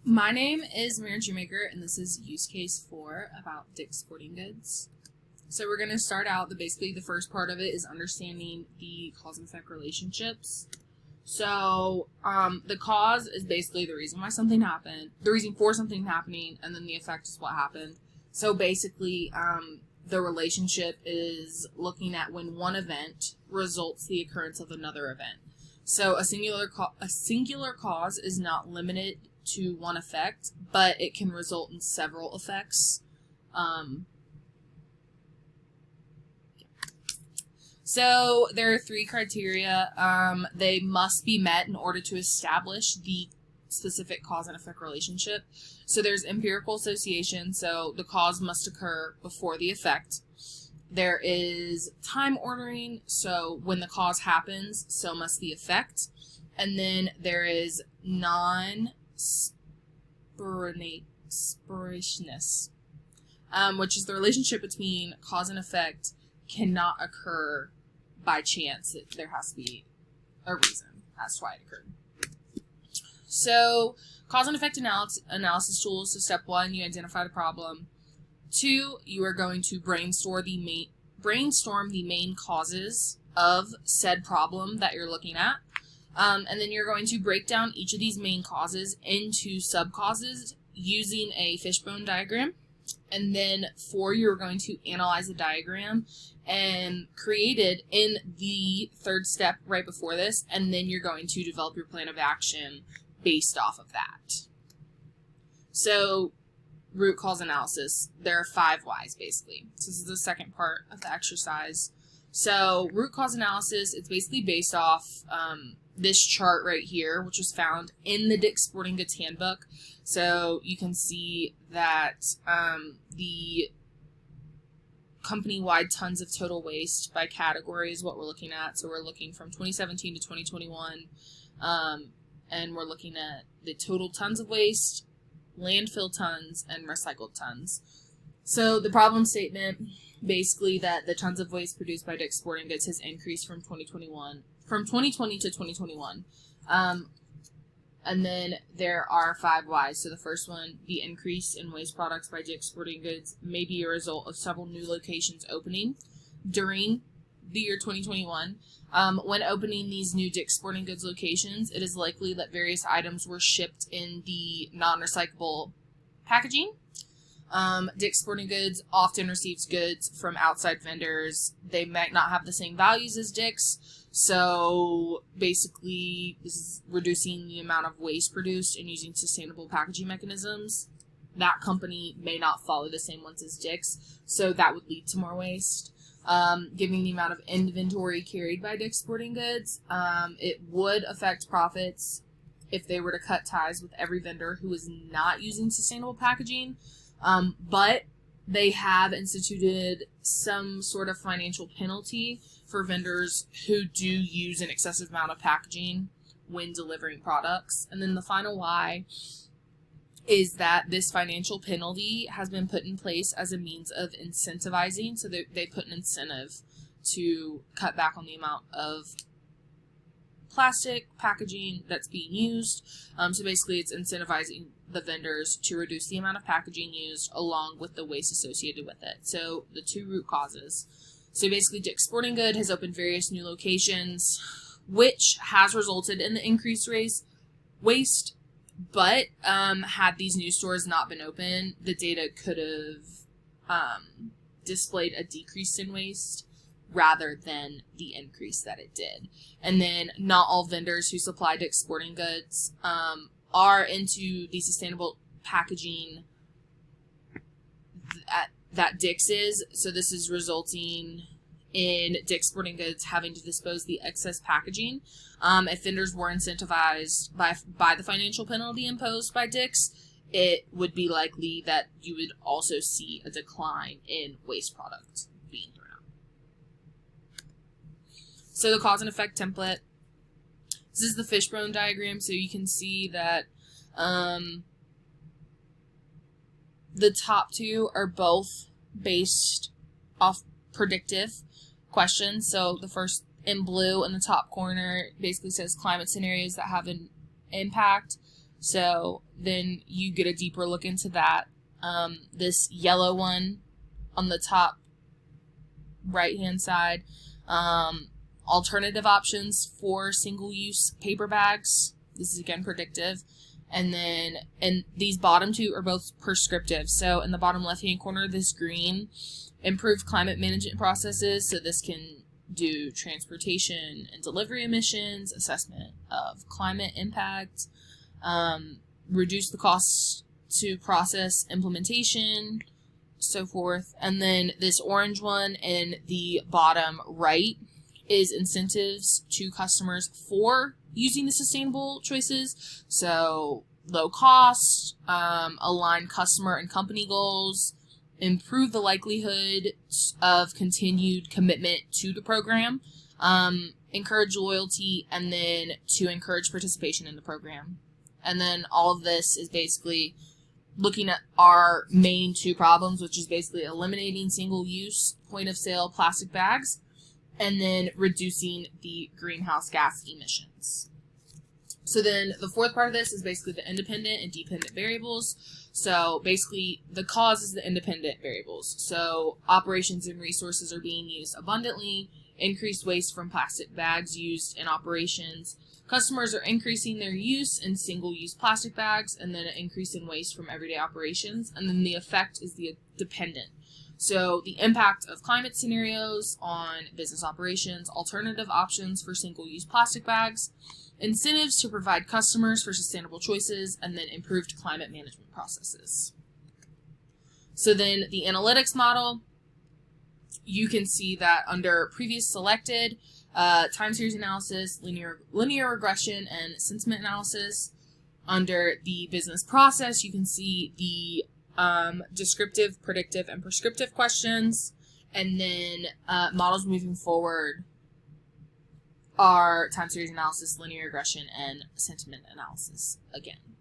My name is Mary Shoemaker, and this is use case 4 about Dick's Sporting Goods. So we're going to start out, basically the first part of it is understanding the cause and effect relationships. So the cause is basically the reason why something happened, the reason for something happening, and then the effect is what happened. So basically the relationship is looking at when one event results the occurrence of another event. So a singular cause is not limited to one effect, but it can result in several effects. So there are 3 criteria. They must be met in order to establish the specific cause and effect relationship. So there's empirical association, so the cause must occur before the effect. There is time ordering, so when the cause happens, so must the effect. And then there is non-sporiousness, which is the relationship between cause and effect cannot occur by chance. There has to be a reason as to why it occurred. So cause and effect analysis tools. So step 1, you identify the problem. 2, you are going to brainstorm the main causes of said problem that you're looking at. And then you're going to break down each of these main causes into sub-causes using a fishbone diagram. And then 4, you're going to analyze the diagram and create it in the 3rd step right before this. And then you're going to develop your plan of action based off of that. So root cause analysis, there are 5 whys basically. So this is the second part of the exercise. So root cause analysis, it's basically based off this chart right here, which was found in the Dick's Sporting Goods Handbook. So you can see that the company-wide tons of total waste by category is what we're looking at. So we're looking from 2017 to 2021, and we're looking at the total tons of waste, landfill tons, and recycled tons. So the problem statement, basically that the tons of waste produced by Dick's Sporting Goods has increased from 2020 to 2021. And then there are 5 whys. So the first one, the increase in waste products by Dick's Sporting Goods may be a result of several new locations opening during the year 2021. When opening these new Dick's Sporting Goods locations, it is likely that various items were shipped in the non-recyclable packaging. Dick's Sporting Goods often receives goods from outside vendors. They might not have the same values as Dick's, so basically this is reducing the amount of waste produced and using sustainable packaging mechanisms. That company may not follow the same ones as Dick's, so that would lead to more waste. Given the amount of inventory carried by Dick's Sporting Goods, it would affect profits if they were to cut ties with every vendor who is not using sustainable packaging. But they have instituted some sort of financial penalty for vendors who do use an excessive amount of packaging when delivering products. And then the final why is that this financial penalty has been put in place as a means of incentivizing. So they put an incentive to cut back on the amount of plastic packaging that's being used. So basically it's incentivizing the vendors to reduce the amount of packaging used along with the waste associated with it. So the 2 root causes. So basically Dick's Sporting Goods has opened various new locations, which has resulted in the increased waste. But had these new stores not been open, the data could have displayed a decrease in waste rather than the increase that it did. And then not all vendors who supply Dick's Sporting Goods are into the sustainable packaging that Dick's is. So this is resulting in Dick's Sporting Goods having to dispose the excess packaging. If vendors were incentivized by the financial penalty imposed by Dick's, it would be likely that you would also see a decline in waste products being thrown out. So the cause and effect template. This is the fishbone diagram, so you can see that the top 2 are both based off predictive questions. So the first in blue in the top corner basically says climate scenarios that have an impact. So then you get a deeper look into that. This yellow one on the top right hand side, alternative options for single-use paper bags. This is again predictive. And these bottom two are both prescriptive. So in the bottom left hand corner, this green, improved climate management processes. So this can do transportation and delivery emissions, assessment of climate impact, reduce the costs to process implementation, so forth. And then this orange one in the bottom right is incentives to customers for using the sustainable choices. So low cost, align customer and company goals, improve the likelihood of continued commitment to the program, encourage loyalty, and then to encourage participation in the program. And then all of this is basically looking at our main two problems, which is basically eliminating single-use point-of-sale plastic bags and then reducing the greenhouse gas emissions. So then the fourth part of this is basically the independent and dependent variables. So basically the cause is the independent variables. So operations and resources are being used abundantly, increased waste from plastic bags used in operations. Customers are increasing their use in single-use plastic bags, and then an increase in waste from everyday operations. And then the effect is the dependent. So the impact of climate scenarios on business operations, alternative options for single-use plastic bags, incentives to provide customers for sustainable choices, and then improved climate management processes. So then the analytics model, you can see that under previous selected, time series analysis, linear regression, and sentiment analysis. Under the business process, you can see the descriptive, predictive, and prescriptive questions. And then models moving forward are time series analysis, linear regression, and sentiment analysis again.